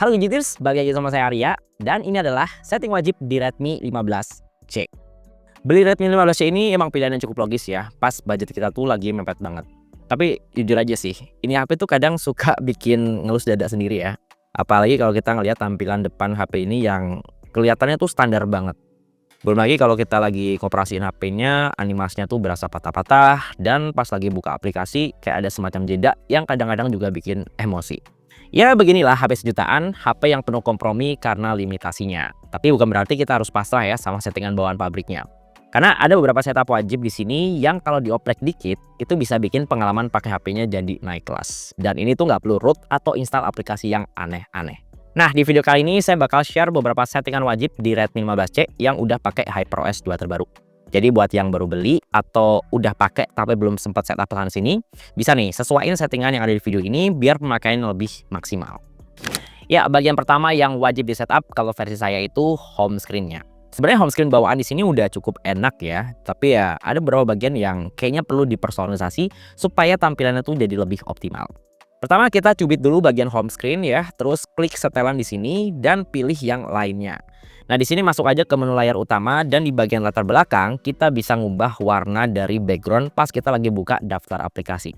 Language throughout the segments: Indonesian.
Halo Gadgeters, balik lagi sama saya Arya, dan ini adalah setting wajib di Redmi 15C. Beli Redmi 15C ini emang pilihan yang cukup logis ya, pas budget kita tuh lagi mepet banget. Tapi jujur aja sih, ini HP tuh kadang suka bikin ngelus dada sendiri ya. Apalagi kalau kita ngelihat tampilan depan HP ini yang kelihatannya tuh standar banget. Belum lagi kalau kita lagi ngoperasiin HP-nya, animasinya tuh berasa patah-patah, dan pas lagi buka aplikasi kayak ada semacam jeda yang kadang-kadang juga bikin emosi. Ya beginilah HP sejutaan, HP yang penuh kompromi karena limitasinya. Tapi bukan berarti kita harus pasrah ya sama settingan bawaan pabriknya. Karena ada beberapa setup wajib di sini yang kalau dioprek dikit, itu bisa bikin pengalaman pakai HP-nya jadi naik kelas. Dan ini tuh nggak perlu root atau install aplikasi yang aneh-aneh. Nah, di video kali ini saya bakal share beberapa settingan wajib di Redmi 15C yang udah pakai HyperOS 2 terbaru. Jadi buat yang baru beli atau udah pakai tapi belum sempat setup sana sini, bisa nih sesuaiin settingan yang ada di video ini biar pemakaiannya lebih maksimal. Ya, bagian pertama yang wajib di setup kalau versi saya itu home screen-nya. Sebenarnya home screen bawaan di sini udah cukup enak ya, tapi ya ada beberapa bagian yang kayaknya perlu dipersonalisasi supaya tampilannya tuh jadi lebih optimal. Pertama kita cubit dulu bagian home screen ya, terus klik setelan di sini dan pilih yang lainnya. Nah, di sini masuk aja ke menu layar utama dan di bagian latar belakang kita bisa ngubah warna dari background pas kita lagi buka daftar aplikasi.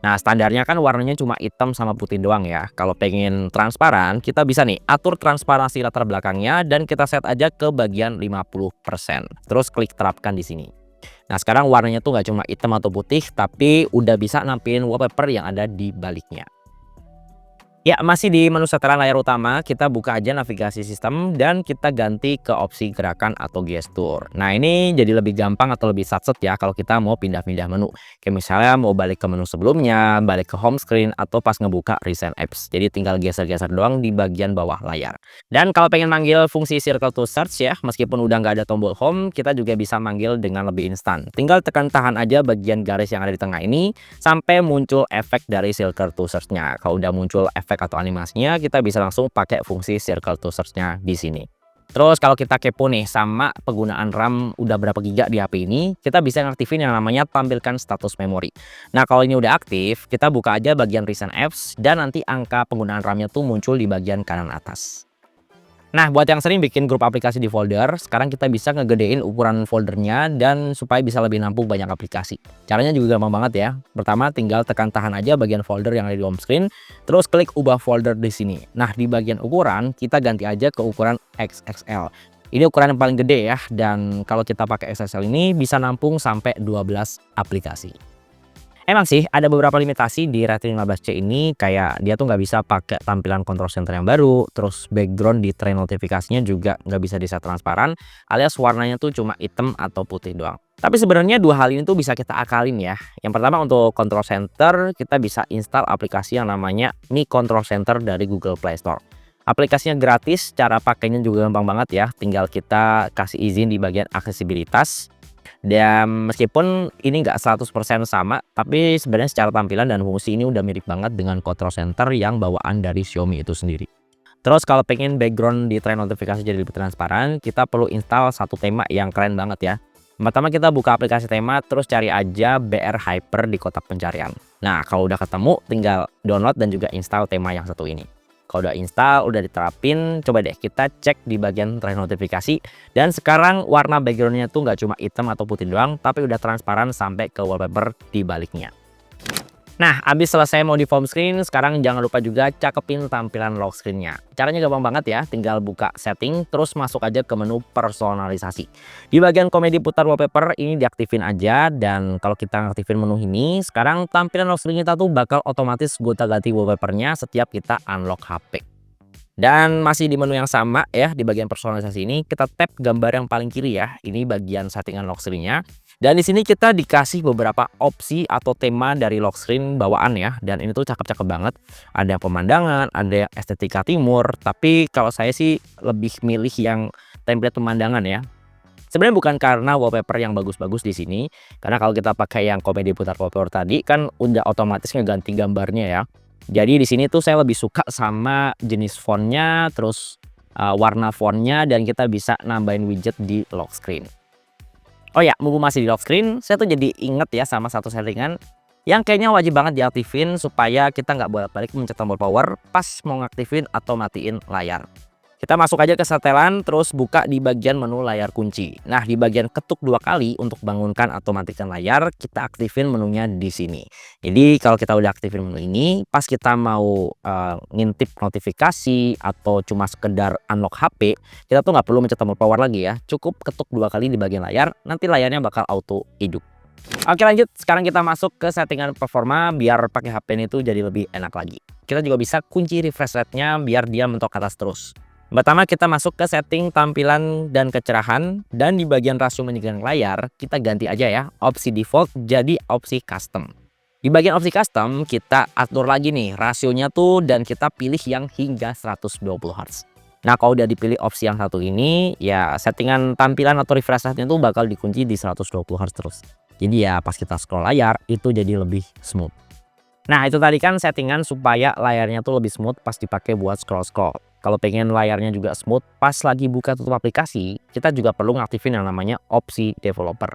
Nah, standarnya kan warnanya cuma hitam sama putih doang ya. Kalau pengen transparan, kita bisa nih atur transparansi latar belakangnya dan kita set aja ke bagian 50%. Terus klik terapkan di sini. Nah, sekarang warnanya tuh nggak cuma hitam atau putih, tapi udah bisa nampilin wallpaper yang ada di baliknya. Ya, masih di menu setelan layar utama, kita buka aja navigasi sistem dan kita ganti ke opsi gerakan atau gestur. Nah, ini jadi lebih gampang atau lebih satset ya kalau kita mau pindah-pindah menu. Kayak misalnya mau balik ke menu sebelumnya, balik ke home screen, atau pas ngebuka recent apps. Jadi tinggal geser-geser doang di bagian bawah layar. Dan kalau pengen manggil fungsi circle to search ya, meskipun udah nggak ada tombol home, kita juga bisa manggil dengan lebih instan. Tinggal tekan tahan aja bagian garis yang ada di tengah ini, sampai muncul efek dari circle to search-nya. Kalau udah muncul efek atau animasinya, kita bisa langsung pakai fungsi circle to search-nya di sini. Terus kalau kita kepo nih sama penggunaan RAM udah berapa giga di HP ini, kita bisa ngaktifin yang namanya tampilkan status memori. Nah, kalau ini udah aktif, kita buka aja bagian recent apps dan nanti angka penggunaan RAM-nya tuh muncul di bagian kanan atas. Nah, buat yang sering bikin grup aplikasi di folder, sekarang kita bisa ngegedein ukuran foldernya dan supaya bisa lebih nampung banyak aplikasi. Caranya juga gampang banget ya. Pertama, tinggal tekan tahan aja bagian folder yang ada di home screen, terus klik ubah folder di sini. Nah, di bagian ukuran, kita ganti aja ke ukuran XXL. Ini ukuran yang paling gede ya, dan kalau kita pakai XXL ini bisa nampung sampai 12 aplikasi. Emang sih ada beberapa limitasi di Redmi 15C ini, kayak dia tuh nggak bisa pakai tampilan control center yang baru, terus background di tray notifikasinya juga nggak bisa di set transparan, alias warnanya tuh cuma hitam atau putih doang. Tapi sebenarnya dua hal ini tuh bisa kita akalin ya. Yang pertama untuk control center, kita bisa install aplikasi yang namanya Mi Control Center dari Google Play Store. Aplikasinya gratis, cara pakainya juga gampang banget ya, tinggal kita kasih izin di bagian aksesibilitas. Dan meskipun ini nggak 100% sama, tapi sebenarnya secara tampilan dan fungsi ini udah mirip banget dengan control center yang bawaan dari Xiaomi itu sendiri. Terus kalau pengen background di tray notifikasi jadi lebih transparan, kita perlu install satu tema yang keren banget ya. Pertama kita buka aplikasi tema, terus cari aja BR Hyper di kotak pencarian. Nah, kalau udah ketemu, tinggal download dan juga install tema yang satu ini. Kalau udah install, udah diterapin, coba deh kita cek di bagian tray notifikasi. Dan sekarang warna backgroundnya tuh nggak cuma hitam atau putih doang, tapi udah transparan sampai ke wallpaper di baliknya. Nah, abis selesai mau di home screen, sekarang jangan lupa juga cakepin tampilan lock screen-nya. Caranya gampang banget ya, tinggal buka setting, terus masuk aja ke menu personalisasi. Di bagian komedi putar wallpaper, ini diaktifin aja, dan kalau kita aktifin menu ini, sekarang tampilan lock screen kita tuh bakal otomatis gonta-ganti wallpapernya setiap kita unlock HP. Dan masih di menu yang sama ya, di bagian personalisasi ini kita tap gambar yang paling kiri ya. Ini bagian settingan lock screen-nya. Dan di sini kita dikasih beberapa opsi atau tema dari lock screen bawaan ya. Dan ini tuh cakep-cakep banget. Ada yang pemandangan, ada yang estetika timur. Tapi kalau saya sih lebih milih yang template pemandangan ya. Sebenarnya bukan karena wallpaper yang bagus-bagus di sini, karena kalau kita pakai yang komedi putar wallpaper tadi kan udah otomatis ngeganti gambarnya ya. Jadi di sini tuh saya lebih suka sama jenis fontnya, terus warna fontnya, dan kita bisa nambahin widget di lock screen. Oh ya, mumpung masih di lock screen, saya tuh jadi inget ya sama satu settingan. yang kayaknya wajib banget diaktifin supaya kita nggak bolak-balik mencet tombol power pas mau ngaktifin atau matiin layar. Kita masuk aja ke setelan, terus buka di bagian menu layar kunci. Nah, di bagian ketuk 2 kali untuk bangunkan atau matikan layar, kita aktifin menunya di sini. Jadi kalau kita udah aktifin menu ini, pas kita mau ngintip notifikasi atau cuma sekedar unlock HP, kita tuh nggak perlu mencet tombol power lagi ya. Cukup ketuk 2 kali di bagian layar, nanti layarnya bakal auto hidup. Oke lanjut, sekarang kita masuk ke settingan performa biar pakai HP ini tuh jadi lebih enak lagi. Kita juga bisa kunci refresh rate-nya biar dia mentok ke atas terus. Pertama kita masuk ke setting tampilan dan kecerahan, dan di bagian rasio menyegarkan layar kita ganti aja ya opsi default jadi opsi custom. Di bagian opsi custom kita atur lagi nih rasionya tuh, dan kita pilih yang hingga 120 Hz. Nah kalau udah dipilih opsi yang satu ini ya settingan tampilan atau refresh rate-nya tuh bakal dikunci di 120 Hz terus. Jadi ya pas kita scroll layar itu jadi lebih smooth. Nah itu tadi kan settingan supaya layarnya tuh lebih smooth pas dipakai buat scroll-scroll. Kalau pengen layarnya juga smooth pas lagi buka tutup aplikasi, kita juga perlu ngaktifin yang namanya opsi developer.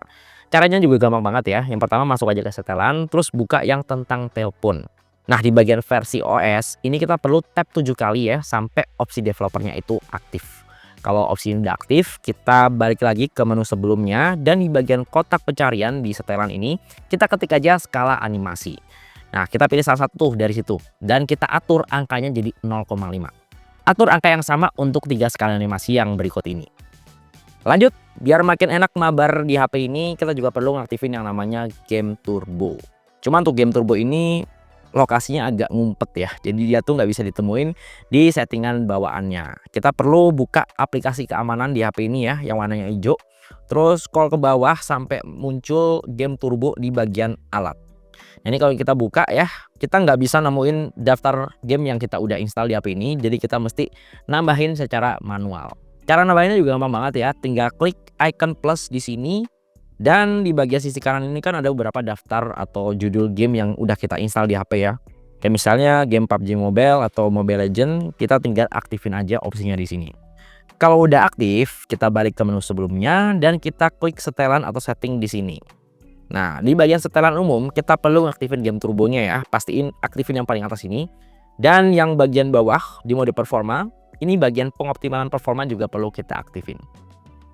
Caranya juga gampang banget ya. Yang pertama masuk aja ke setelan, terus buka yang tentang telepon. Nah di bagian versi OS, ini kita perlu tap 7 kali ya sampai opsi developernya itu aktif. Kalau opsi ini udah aktif, kita balik lagi ke menu sebelumnya, dan di bagian kotak pencarian di setelan ini, kita ketik aja skala animasi. Nah kita pilih salah satu dari situ, dan kita atur angkanya jadi 0,5. Atur angka yang sama untuk 3 skala animasi yang berikut ini. Lanjut, biar makin enak mabar di HP ini, kita juga perlu ngaktifin yang namanya game turbo. Cuman untuk game turbo ini lokasinya agak ngumpet ya, jadi dia tuh nggak bisa ditemuin di settingan bawaannya. Kita perlu buka aplikasi keamanan di HP ini ya, yang warnanya hijau. Terus scroll ke bawah sampai muncul game turbo di bagian alat. Ini kalau kita buka ya, kita nggak bisa nemuin daftar game yang kita udah install di HP ini, jadi kita mesti nambahin secara manual. Cara nambahinnya juga gampang banget ya, tinggal klik icon plus di sini, dan di bagian sisi kanan ini kan ada beberapa daftar atau judul game yang udah kita install di HP ya. Kayak misalnya game PUBG Mobile atau Mobile Legends, kita tinggal aktifin aja opsinya di sini. Kalau udah aktif, kita balik ke menu sebelumnya dan kita klik setelan atau setting di sini. Nah, di bagian setelan umum kita perlu aktifin game turbonya ya. Pastiin aktifin yang paling atas ini. Dan yang bagian bawah di mode performa, ini bagian pengoptimalan performa juga perlu kita aktifin.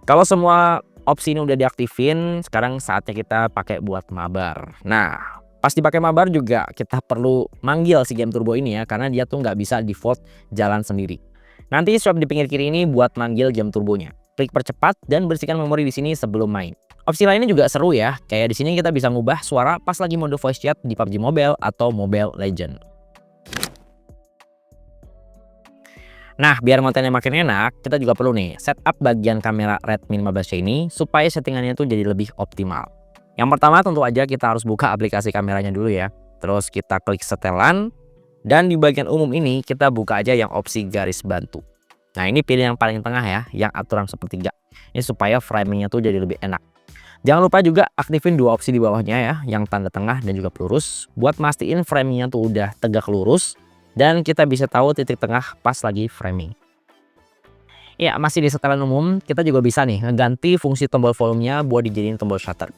Kalau semua opsi ini udah diaktifin, sekarang saatnya kita pakai buat mabar. Nah, pas dipakai mabar juga kita perlu manggil si game turbo ini ya, karena dia tuh nggak bisa default jalan sendiri. Nanti swipe di pinggir kiri ini buat manggil game turbonya. Klik percepat dan bersihkan memori di sini sebelum main. Opsi lainnya juga seru ya, kayak di sini kita bisa ngubah suara pas lagi mode voice chat di PUBG Mobile atau Mobile Legends. Nah, biar kontennya makin enak, kita juga perlu nih setup bagian kamera Redmi 15C ini supaya settingannya tuh jadi lebih optimal. Yang pertama tentu aja kita harus buka aplikasi kameranya dulu ya. Terus kita klik setelan, dan di bagian umum ini kita buka aja yang opsi garis bantu. Nah, ini pilih yang paling tengah ya, yang aturan sepertiga. Ini supaya framingnya tuh jadi lebih enak. Jangan lupa juga aktifin 2 opsi di bawahnya ya, yang tanda tengah dan juga pelurus, buat mastiin framingnya tuh udah tegak lurus, dan kita bisa tahu titik tengah pas lagi framing. Ya, masih di setelan umum, kita juga bisa nih ngeganti fungsi tombol volumenya buat dijadiin tombol shutter.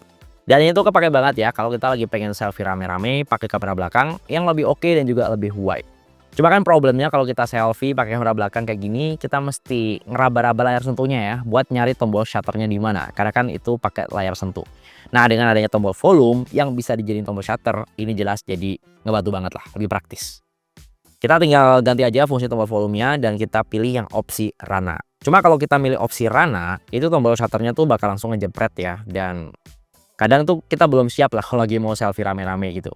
Dan ini tuh kepake banget ya kalau kita lagi pengen selfie rame-rame pakai kamera belakang yang lebih oke dan juga lebih wide. Cuma kan problemnya kalau kita selfie pakai kamera belakang kayak gini, kita mesti ngeraba-raba layar sentuhnya ya buat nyari tombol shutternya di mana, karena kan itu pakai layar sentuh. Nah, dengan adanya tombol volume yang bisa dijadiin tombol shutter, ini jelas jadi ngebantu banget lah, lebih praktis. Kita tinggal ganti aja fungsi tombol volumenya dan kita pilih yang opsi Rana. Cuma kalau kita milih opsi Rana, itu tombol shutternya tuh bakal langsung ngejepret ya, dan kadang tuh kita belum siap lah kalau lagi mau selfie rame-rame gitu.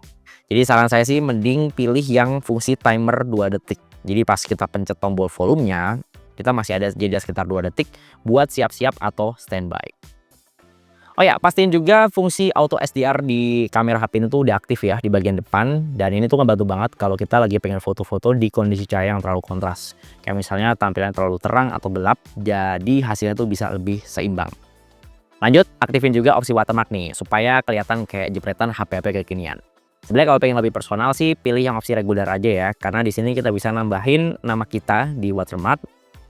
Jadi saran saya sih mending pilih yang fungsi timer 2 detik. Jadi pas kita pencet tombol volumenya, kita masih ada jeda sekitar 2 detik buat siap-siap atau standby. Oh ya, pastiin juga fungsi auto SDR di kamera HP ini tuh udah aktif ya di bagian depan. Dan ini tuh ngebantu banget kalau kita lagi pengen foto-foto di kondisi cahaya yang terlalu kontras. Kayak misalnya tampilan terlalu terang atau gelap, jadi hasilnya tuh bisa lebih seimbang. Lanjut, aktifin juga opsi watermark nih, supaya kelihatan kayak jepretan HP-HP kekinian. Sebenarnya kalau pengen lebih personal sih, pilih yang opsi reguler aja ya, karena di sini kita bisa nambahin nama kita di watermark,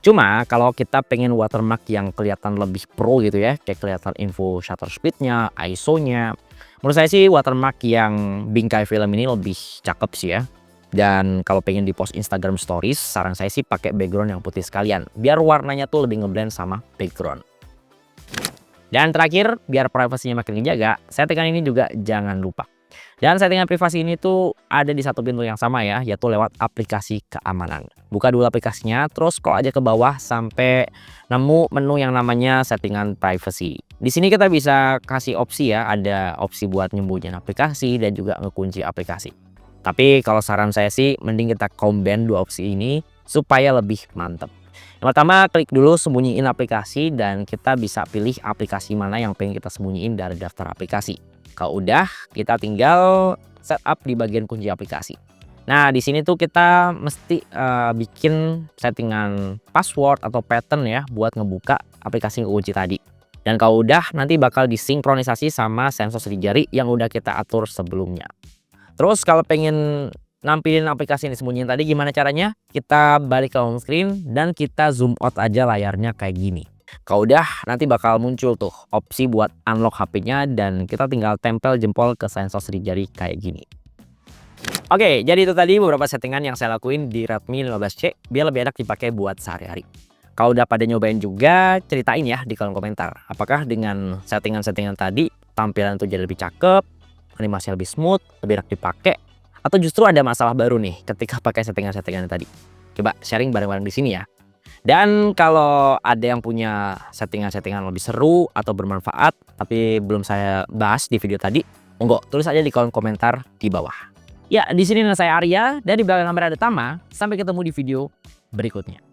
Cuma kalau kita pengen watermark yang kelihatan lebih pro gitu ya, kayak kelihatan info shutter speed-nya, ISO-nya. Menurut saya sih watermark yang bingkai film ini lebih cakep sih ya. Dan kalau pengen di post Instagram Stories, saran saya sih pakai background yang putih sekalian, biar warnanya tuh lebih ngeblend sama background. Dan terakhir, biar privasinya makin dijaga, settingan ini juga jangan lupa. Dan settingan privasi ini tuh ada di satu pintu yang sama ya, yaitu lewat aplikasi keamanan. Buka dulu aplikasinya, terus scroll aja ke bawah sampai nemu menu yang namanya settingan privacy. Di sini kita bisa kasih opsi ya, ada opsi buat nyembunyiin aplikasi dan juga ngekunci aplikasi. Tapi kalau saran saya sih, mending kita combine dua opsi ini supaya lebih mantep. Yang pertama, klik dulu sembunyiin aplikasi dan kita bisa pilih aplikasi mana yang pengen kita sembunyiin dari daftar aplikasi. Kalau udah, kita tinggal setup di bagian kunci aplikasi. Nah, di sini tuh kita mesti bikin settingan password atau pattern ya buat ngebuka aplikasi kunci tadi. Dan kalau udah, nanti bakal disinkronisasi sama sensor sidik jari yang udah kita atur sebelumnya. Terus kalau pengen nampilin aplikasi yang disembunyiin tadi gimana caranya? Kita balik ke home screen dan kita zoom out aja layarnya kayak gini. Kalau udah nanti bakal muncul tuh opsi buat unlock HP-nya dan kita tinggal tempel jempol ke sensor sidik jari kayak gini. Oke, jadi itu tadi beberapa settingan yang saya lakuin di Redmi 15C biar lebih enak dipakai buat sehari-hari. Kalau udah pada nyobain juga, ceritain ya di kolom komentar. Apakah dengan settingan-settingan tadi tampilan tuh jadi lebih cakep, animasi lebih smooth, lebih enak dipakai, atau justru ada masalah baru nih ketika pakai settingan-settingan tadi? Coba sharing bareng-bareng di sini ya. Dan kalau ada yang punya settingan-settingan lebih seru atau bermanfaat tapi belum saya bahas di video tadi, monggo tulis aja di kolom komentar di bawah. Ya, di sini saya Arya dan di belakang kamera ada Tama. Sampai ketemu di video berikutnya.